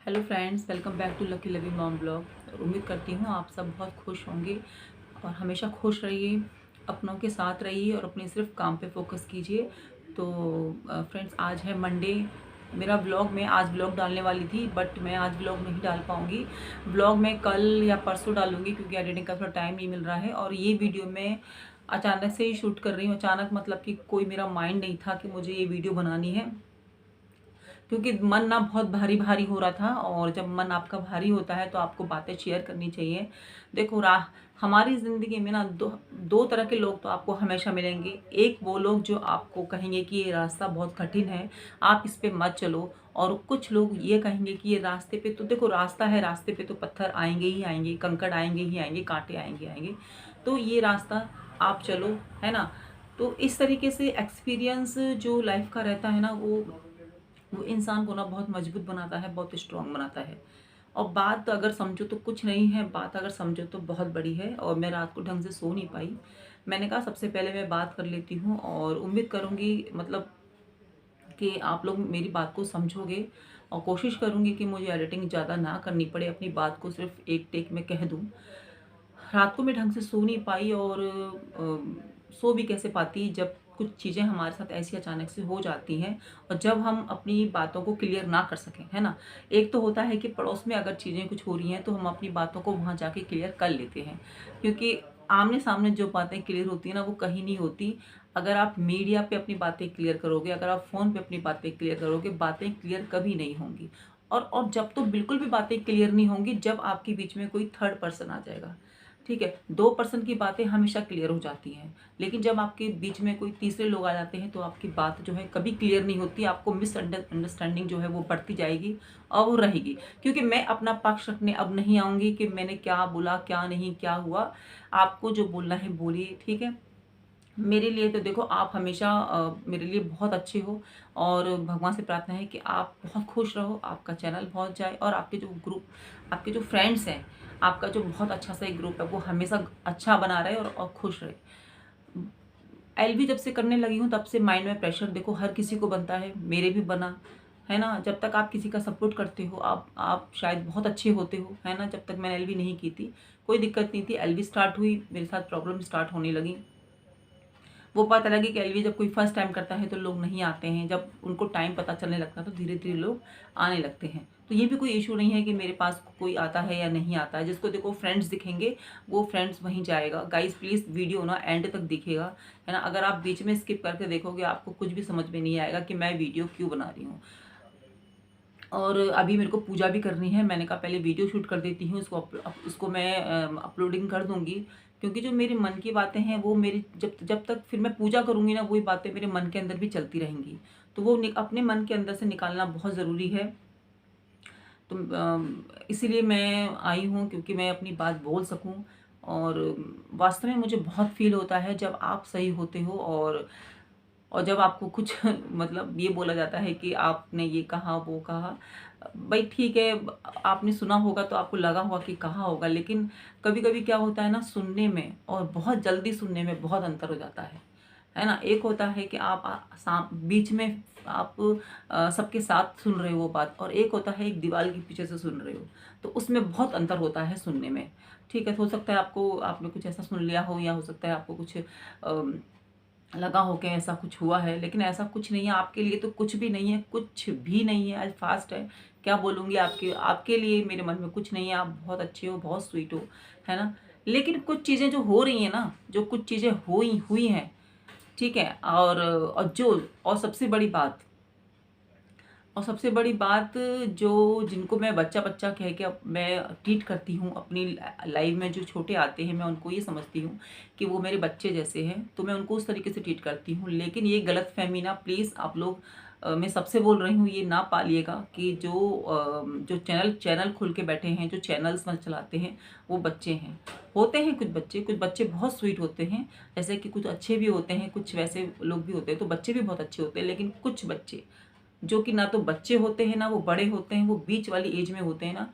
Hello friends, welcome back to Lucky Lovey Mom blog. उम्मीद करती हूँ आप सब बहुत खुश होंगे और हमेशा खुश रहिए, अपनों के साथ रहिए और अपने सिर्फ काम पे फोकस कीजिए। तो फ्रेंड्स, आज है मंडे। मेरा ब्लॉग मैं आज ब्लॉग डालने वाली थी, बट मैं आज ब्लॉग नहीं डाल पाऊँगी। ब्लॉग मैं कल या परसों डालूँगी क्योंकि एडिटिंग का थोड़ा टाइम नहीं मिल रहा है। और ये वीडियो मैं अचानक से ही शूट कर रही हूँ। अचानक मतलब कि कोई मेरा माइंड नहीं था कि मुझे ये वीडियो बनानी है, क्योंकि मन ना बहुत भारी भारी हो रहा था। और जब मन आपका भारी होता है तो आपको बातें शेयर करनी चाहिए। देखो, हमारी ज़िंदगी में ना दो दो तरह के लोग तो आपको हमेशा मिलेंगे। एक वो लोग जो आपको कहेंगे कि ये रास्ता बहुत कठिन है, आप इस पे मत चलो। और कुछ लोग ये कहेंगे कि ये रास्ते पे तो देखो, रास्ता है, रास्ते पे तो पत्थर आएंगे ही आएंगे, कंकड़ आएंगे ही आएंगे, कांटे आएंगे आएंगे, तो ये रास्ता आप चलो, है ना। तो इस तरीके से एक्सपीरियंस जो लाइफ का रहता है ना, वो इंसान को ना बहुत मजबूत बनाता है, बहुत स्ट्रांग बनाता है। और बात अगर समझो तो कुछ नहीं है, बात अगर समझो तो बहुत बड़ी है। और मैं रात को ढंग से सो नहीं पाई। मैंने कहा सबसे पहले मैं बात कर लेती हूँ और उम्मीद करूँगी मतलब कि आप लोग मेरी बात को समझोगे। और कोशिश करूँगी कि मुझे एडिटिंग ज़्यादा ना करनी पड़े, अपनी बात को सिर्फ एक टेक में कह दूँ। रात को मैं ढंग से सो नहीं पाई। और सो भी कैसे पाती जब कुछ चीज़ें हमारे साथ ऐसी अचानक से हो जाती हैं और जब हम अपनी बातों को क्लियर ना कर सकें, है ना। एक तो होता है कि पड़ोस में अगर चीज़ें कुछ हो रही हैं तो हम अपनी बातों को वहाँ जाके क्लियर कर लेते हैं, क्योंकि आमने सामने जो बातें क्लियर होती हैं ना, वो कहीं नहीं होती। अगर आप मीडिया पे अपनी बातें क्लियर करोगे, अगर आप फ़ोन पे अपनी बातें क्लियर करोगे, बातें क्लियर कभी नहीं होंगी। और जब तो बिल्कुल भी बातें क्लियर नहीं होंगी, जब आपके बीच में कोई थर्ड पर्सन आ जाएगा। ठीक है, 2 पर्सन की बातें हमेशा क्लियर हो जाती हैं, लेकिन जब आपके बीच में कोई तीसरे लोग आ जाते हैं तो आपकी बात जो है कभी क्लियर नहीं होती। आपको मिसअंडरस्टैंडिंग जो है वो बढ़ती जाएगी और वो रहेगी। क्योंकि मैं अपना पक्ष रखने अब नहीं आऊँगी कि मैंने क्या बोला, क्या नहीं, क्या हुआ। आपको जो बोलना है बोलिए, ठीक है। मेरे लिए तो देखो, आप हमेशा मेरे लिए बहुत अच्छे हो। और भगवान से प्रार्थना है कि आप बहुत खुश रहो, आपका चैनल पहुंच जाए और आपके जो ग्रुप, आपके जो फ्रेंड्स हैं, आपका जो बहुत अच्छा सा एक ग्रुप है, वो हमेशा अच्छा बना रहे और खुश रहे। एलवी जब से करने लगी हूँ तब से माइंड में प्रेशर देखो हर किसी को बनता है, मेरे भी बना, है ना। जब तक आप किसी का सपोर्ट करते हो, आप शायद बहुत अच्छे होते हो, है ना। जब तक मैंने एलवी नहीं की थी कोई दिक्कत नहीं थी। एलवी स्टार्ट हुई, मेरे साथ प्रॉब्लम स्टार्ट होने लगी। वो पता लगी कि एलवी जब कोई फर्स्ट टाइम करता है तो लोग नहीं आते हैं, जब उनको टाइम पता चलने लगता है तो धीरे धीरे लोग आने लगते हैं। तो ये भी कोई इशू नहीं है कि मेरे पास कोई आता है या नहीं आता है। जिसको देखो फ्रेंड्स दिखेंगे वो फ्रेंड्स वहीं जाएगा। गाइस प्लीज़ वीडियो ना एंड तक दिखेगा, है ना। अगर आप बीच में स्किप करके देखोगे आपको कुछ भी समझ में नहीं आएगा कि मैं वीडियो क्यों बना रही हूँ। और अभी मेरे को पूजा भी करनी है। मैंने कहा पहले वीडियो शूट कर देती हूँ, उसको मैं अपलोडिंग कर दूँगी। क्योंकि जो मेरे मन की बातें हैं वो मेरी जब जब तक फिर मैं पूजा करूँगी ना, वही बातें मेरे मन के अंदर भी चलती रहेंगी। तो वो अपने मन के अंदर से निकालना बहुत ज़रूरी है। तो इसीलिए मैं आई हूँ क्योंकि मैं अपनी बात बोल सकूँ। और वास्तव में मुझे बहुत फ़ील होता है जब आप सही होते हो। और जब आपको कुछ मतलब ये बोला जाता है कि आपने ये कहा, वो कहा। भाई ठीक है, आपने सुना होगा तो आपको लगा होगा कि कहा होगा, लेकिन कभी-कभी क्या होता है ना, सुनने में और बहुत जल्दी सुनने में बहुत अंतर हो जाता है ना। एक होता है कि आप बीच में आप सबके साथ सुन रहे हो वो बात, और एक होता है एक दीवार के पीछे से सुन रहे हो। तो उसमें बहुत अंतर होता है सुनने में। ठीक है, तो हो सकता है आपने कुछ ऐसा सुन लिया हो, या हो सकता है आपको कुछ लगा हो कि ऐसा कुछ हुआ है, लेकिन ऐसा कुछ नहीं है। आपके लिए तो कुछ भी नहीं है, कुछ भी नहीं है। आज फास्ट है, क्या बोलूँगी आपके आपके लिए मेरे मन में कुछ नहीं है। आप बहुत अच्छे हो, बहुत स्वीट हो, है ना। लेकिन कुछ चीज़ें जो हो रही हैं ना, जो कुछ चीज़ें हुई हुई हैं, ठीक है। और सबसे बड़ी बात, जो जिनको मैं बच्चा-बच्चा कह के अब मैं ट्रीट करती हूँ अपनी लाइफ़ में, जो छोटे आते हैं, मैं उनको ये समझती हूँ कि वो मेरे बच्चे जैसे हैं, तो मैं उनको उस तरीके से ट्रीट करती हूँ। लेकिन ये गलतफ़हमी ना प्लीज़ आप लोग, मैं सबसे बोल रही हूँ, ये ना पालिएगा कि जो चैनल खोल के बैठे हैं, जो चैनल्स चलाते हैं, वो बच्चे हैं। होते हैं कुछ बच्चे बहुत स्वीट होते हैं, जैसे कि कुछ अच्छे भी होते हैं, कुछ वैसे लोग भी होते हैं, तो बच्चे भी बहुत अच्छे होते हैं। लेकिन कुछ बच्चे जो कि ना तो बच्चे होते हैं ना वो बड़े होते हैं, वो बीच वाली एज में होते हैं ना,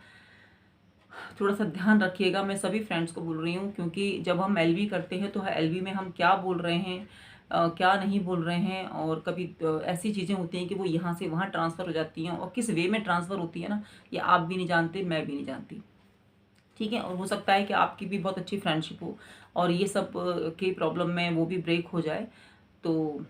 थोड़ा-सा ध्यान रखिएगा। मैं सभी फ्रेंड्स को बोल रही हूँ, क्योंकि जब हम एलवी करते हैं तो एलवी में हम क्या बोल रहे हैं, क्या नहीं बोल रहे हैं, और कभी ऐसी चीज़ें होती हैं कि वो यहाँ से वहाँ ट्रांसफ़र हो जाती हैं, और किस वे में ट्रांसफ़र होती है ना, ये आप भी नहीं जानते, मैं भी नहीं जानती। ठीक है, और हो सकता है कि आपकी भी बहुत अच्छी फ्रेंडशिप हो और ये सब के प्रॉब्लम में वो भी ब्रेक हो जाए। तो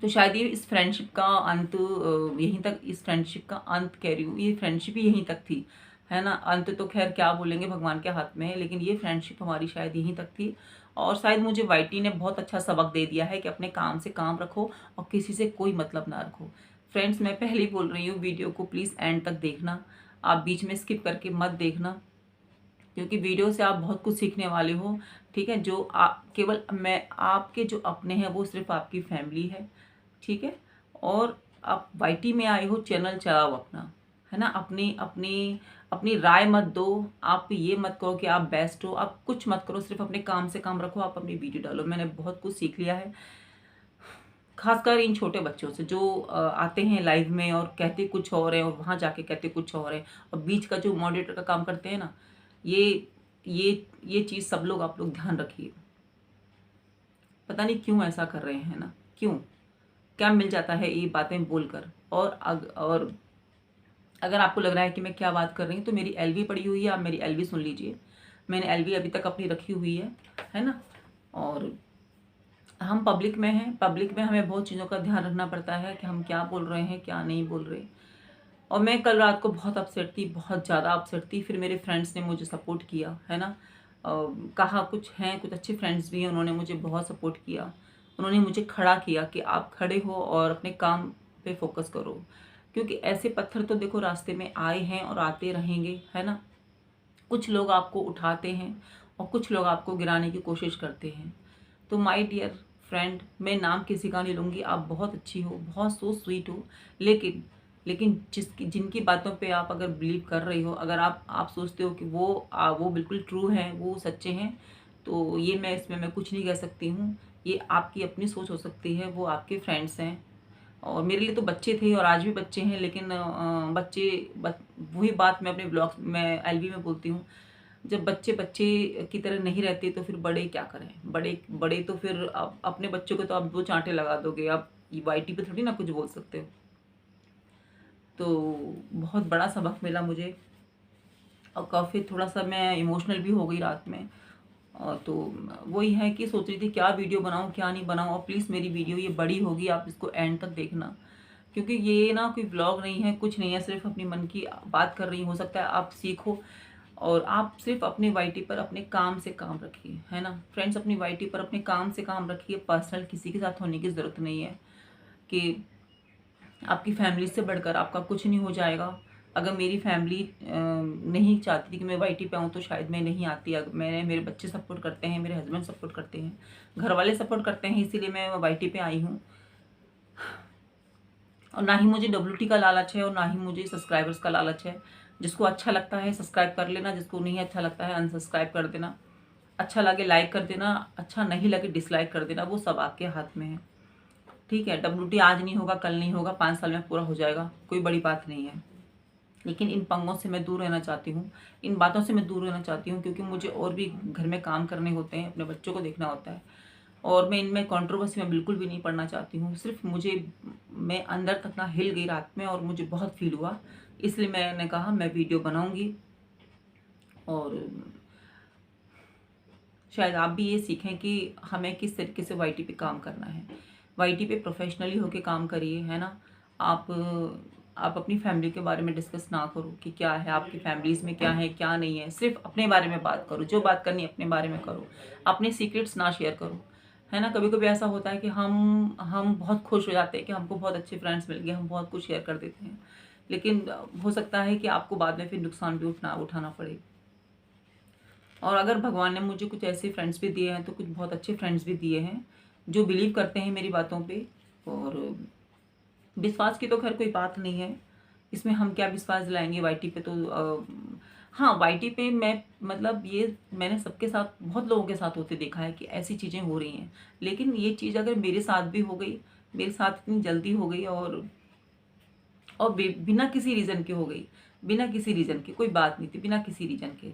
शायद ये इस फ्रेंडशिप का अंत यहीं तक, इस फ्रेंडशिप का अंत कह रही हूँ, ये फ्रेंडशिप ही यहीं तक थी, है ना। अंत तो खैर क्या बोलेंगे, भगवान के हाथ में है, लेकिन ये फ्रेंडशिप हमारी शायद यहीं तक थी। और शायद मुझे वाईटी ने बहुत अच्छा सबक दे दिया है कि अपने काम से काम रखो और किसी से कोई मतलब ना रखो। फ्रेंड्स, मैं पहले ही बोल रही हूँ, वीडियो को प्लीज़ एंड तक देखना, आप बीच में स्किप करके मत देखना, क्योंकि वीडियो से आप बहुत कुछ सीखने वाले हो। ठीक है, जो आप केवल मैं आपके जो अपने हैं वो सिर्फ आपकी फैमिली है। ठीक है, और आप वाईटी में आए हो, चैनल चलाओ अपना, है ना। अपनी अपनी अपनी राय मत दो, आप ये मत कहो कि आप बेस्ट हो, आप कुछ मत करो, सिर्फ अपने काम से काम रखो, आप अपनी वीडियो डालो। मैंने बहुत कुछ सीख लिया है, खासकर इन छोटे बच्चों से जो आते हैं लाइव में और कहते कुछ और है और वहाँ जाके कहते कुछ और है, और बीच का जो मॉडरेटर का काम करते हैं ना, ये ये चीज़ सब लोग, आप लोग ध्यान रखिए। पता नहीं क्यों ऐसा कर रहे हैं ना, क्यों, क्या मिल जाता है ये बातें बोलकर। और अगर आपको लग रहा है कि मैं क्या बात कर रही हूँ, तो मेरी एलवी पड़ी हुई है, आप मेरी एलवी सुन लीजिए। मैंने एलवी अभी तक अपनी रखी हुई है ना। और हम पब्लिक में हैं, पब्लिक में हमें बहुत चीज़ों का ध्यान रखना पड़ता है कि हम क्या बोल रहे हैं, क्या नहीं बोल रहे। और मैं कल रात को बहुत अपसेट थी, बहुत ज़्यादा अपसेट थी। फिर मेरे फ्रेंड्स ने मुझे सपोर्ट किया, है ना। कहा, कुछ हैं, कुछ अच्छे फ्रेंड्स भी हैं, उन्होंने मुझे बहुत सपोर्ट किया। उन्होंने मुझे खड़ा किया कि आप खड़े हो और अपने काम पे फोकस करो, क्योंकि ऐसे पत्थर तो देखो रास्ते में आए हैं और आते रहेंगे, है ना। कुछ लोग आपको उठाते हैं और कुछ लोग आपको गिराने की कोशिश करते हैं। तो माय डियर फ्रेंड, मैं नाम किसी का नहीं लूँगी, आप बहुत अच्छी हो, बहुत सो स्वीट हो, लेकिन जिनकी बातों पे आप अगर बिलीव कर रही हो, अगर आप सोचते हो कि वो बिल्कुल ट्रू हैं, वो सच्चे हैं, तो ये मैं कुछ नहीं कह सकती हूँ। ये आपकी अपनी सोच हो सकती है, वो आपके फ्रेंड्स हैं। और मेरे लिए तो बच्चे थे और आज भी बच्चे हैं, लेकिन वही बात मैं अपने ब्लॉग्स में, एलवी में बोलती हूँ, जब बच्चे बच्चे की तरह नहीं रहते तो फिर बड़े क्या करें। बड़े बड़े तो फिर अपने बच्चों को तो आप 2 चांटे लगा दोगे, आप वाईटी पे थोड़ी ना कुछ बोल सकते हो। तो बहुत बड़ा सबक मिला मुझे, और काफ़ी थोड़ा-सा मैं इमोशनल भी हो गई रात में। तो वही है कि सोच रही थी क्या वीडियो बनाऊँ, क्या नहीं बनाऊँ। और प्लीज़ मेरी वीडियो ये बड़ी होगी, आप इसको एंड तक देखना, क्योंकि ये ना कोई व्लॉग नहीं है, कुछ नहीं है, सिर्फ़ अपनी मन की बात कर रही हूँ। हो सकता है आप सीखो, और आप सिर्फ़ अपने वाईटी पर अपने काम से काम रखिए, है ना। फ्रेंड्स, अपनी वाईटी पर अपने काम से काम रखिए, पर्सनल किसी के साथ होने की ज़रूरत नहीं है, कि आपकी फैमिली से बढ़कर आपका कुछ नहीं हो जाएगा। अगर मेरी फैमिली नहीं चाहती थी कि मैं वाईटी पे आऊँ, तो शायद मैं नहीं आती। मेरे बच्चे सपोर्ट करते हैं, मेरे हस्बैंड सपोर्ट करते हैं, घर वाले सपोर्ट करते हैं, इसीलिए मैं वाईटी पे आई हूँ। और ना ही मुझे डब्ल्यूटी का लालच है और ना ही मुझे सब्सक्राइबर्स का लालच है। जिसको अच्छा लगता है सब्सक्राइब कर लेना, जिसको नहीं अच्छा लगता है अनसब्सक्राइब कर देना। अच्छा लगे लाइक कर देना, अच्छा नहीं लगे डिसलाइक कर देना, वो सब आपके हाथ में है। ठीक है, डब्ल्यूटी आज नहीं होगा, कल नहीं होगा, 5 साल में पूरा हो जाएगा, कोई बड़ी बात नहीं है। लेकिन इन पंगों से मैं दूर रहना चाहती हूँ, इन बातों से मैं दूर रहना चाहती हूँ, क्योंकि मुझे और भी घर में काम करने होते हैं, अपने बच्चों को देखना होता है। और मैं इनमें कंट्रोवर्सी में बिल्कुल भी नहीं पढ़ना चाहती हूँ। सिर्फ मैं अंदर तक ना हिल गई रात में और मुझे बहुत फील हुआ, इसलिए मैंने कहा मैं वीडियो बनाऊंगी। और शायद आप भी ये सीखें कि हमें किस तरीके से वाईटी पे काम करना है। वाईटी पे प्रोफेशनली होके काम करिए, है ना। आप आप अपनी फैमिली के बारे में डिस्कस ना करो कि क्या है आपकी फैमिलीज़ में, क्या है क्या नहीं है। सिर्फ अपने बारे में बात करो, जो बात करनी है अपने बारे में करो, अपने सीक्रेट्स ना शेयर करो, है ना। कभी कभी ऐसा होता है कि हम बहुत खुश हो जाते हैं कि हमको बहुत अच्छे फ्रेंड्स मिल गए, हम बहुत कुछ शेयर कर देते हैं, लेकिन हो सकता है कि आपको बाद में फिर नुकसान भी उठाना पड़े। और अगर भगवान ने मुझे कुछ ऐसे फ्रेंड्स भी दिए हैं, तो कुछ बहुत अच्छे फ्रेंड्स भी दिए हैं जो बिलीव करते हैं मेरी बातों पे। और विश्वास की तो खैर कोई बात नहीं है, इसमें हम क्या विश्वास दिलाएंगे वाईटी पे। तो हाँ, वाईटी पे मैं मतलब ये मैंने सबके साथ, बहुत लोगों के साथ होते देखा है कि ऐसी चीज़ें हो रही हैं, लेकिन ये चीज़ अगर मेरे साथ भी हो गई, मेरे साथ इतनी जल्दी हो गई, और बिना किसी रीज़न के हो गई, बिना किसी रीज़न के, कोई बात नहीं थी, बिना किसी रीज़न के,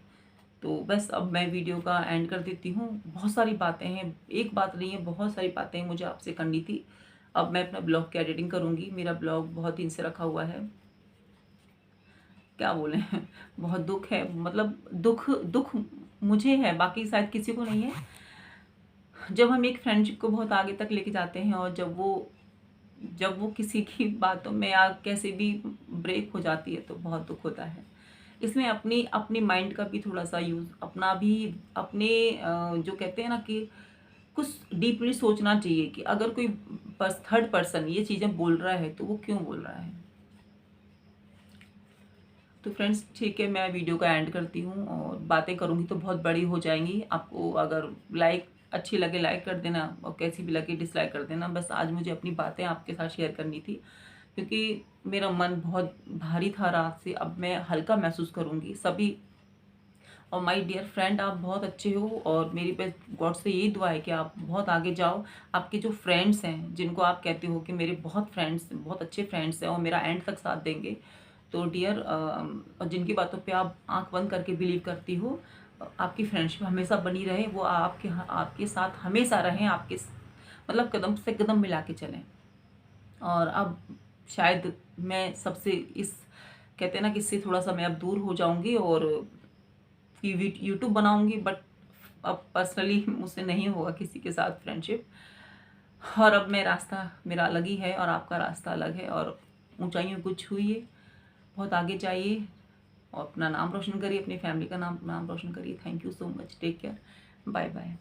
तो बस अब मैं वीडियो का एंड कर देती हूँ। बहुत सारी बातें हैं, एक बात नहीं है, बहुत सारी बातें मुझे आपसे करनी थी। अब मैं अपना ब्लॉग की एडिटिंग करूँगी। मेरा ब्लॉग बहुत दिन से रखा हुआ है, क्या बोलें बहुत दुःख है, मतलब दुःख दुःख मुझे है, बाकी शायद किसी को नहीं है। जब हम एक फ्रेंडशिप को बहुत आगे तक लेके जाते हैं और जब वो किसी की बातों में या कैसे भी ब्रेक हो जाती है तो बहुत दुःख होता है। इसमें अपनी अपनी माइंड का भी थोड़ा-सा यूज़, अपना भी अपने जो कहते हैं ना कि कुछ डीपली सोचना चाहिए कि अगर कोई थर्ड पर्सन ये चीज़ें बोल रहा है तो वो क्यों बोल रहा है। तो फ्रेंड्स ठीक है, मैं वीडियो का एंड करती हूँ और बातें करूँगी तो बहुत बड़ी हो जाएंगी। आपको अगर लाइक अच्छी लगे लाइक कर देना और कैसी भी लगे डिसलाइक कर देना। बस आज मुझे अपनी बातें आपके साथ शेयर करनी थी, क्योंकि मेरा मन बहुत भारी था रात से, अब मैं हल्का महसूस करूँगी सभी। और माय डियर फ्रेंड, आप बहुत अच्छे हो और मेरी बस गॉड से यही दुआ है कि आप बहुत आगे जाओ। आपके जो फ्रेंड्स हैं, जिनको आप कहते हो कि मेरे बहुत फ्रेंड्स, बहुत अच्छे फ्रेंड्स हैं और मेरा एंड तक साथ देंगे, तो डियर और जिनकी बातों पे आप आंख बंद करके बिलीव करती हो, आपकी फ्रेंडशिप हमेशा बनी रहे, वो आपके साथ हमेशा रहें, मतलब कदम से कदम मिला के चलें। और अब शायद मैं सबसे इस कहते हैं ना कि इससे थोड़ा सा मैं अब दूर हो जाऊंगी और यूट्यूब बनाऊंगी, बट अब पर्सनली मुझसे नहीं होगा किसी के साथ फ्रेंडशिप। और अब मैं रास्ता मेरा अलग ही है और आपका रास्ता अलग है, और ऊंचाइयों को छूइए, बहुत आगे जाइए और अपना नाम रोशन करिए, अपनी फैमिली का नाम नाम रोशन करिए। Thank you so much, take care, bye bye.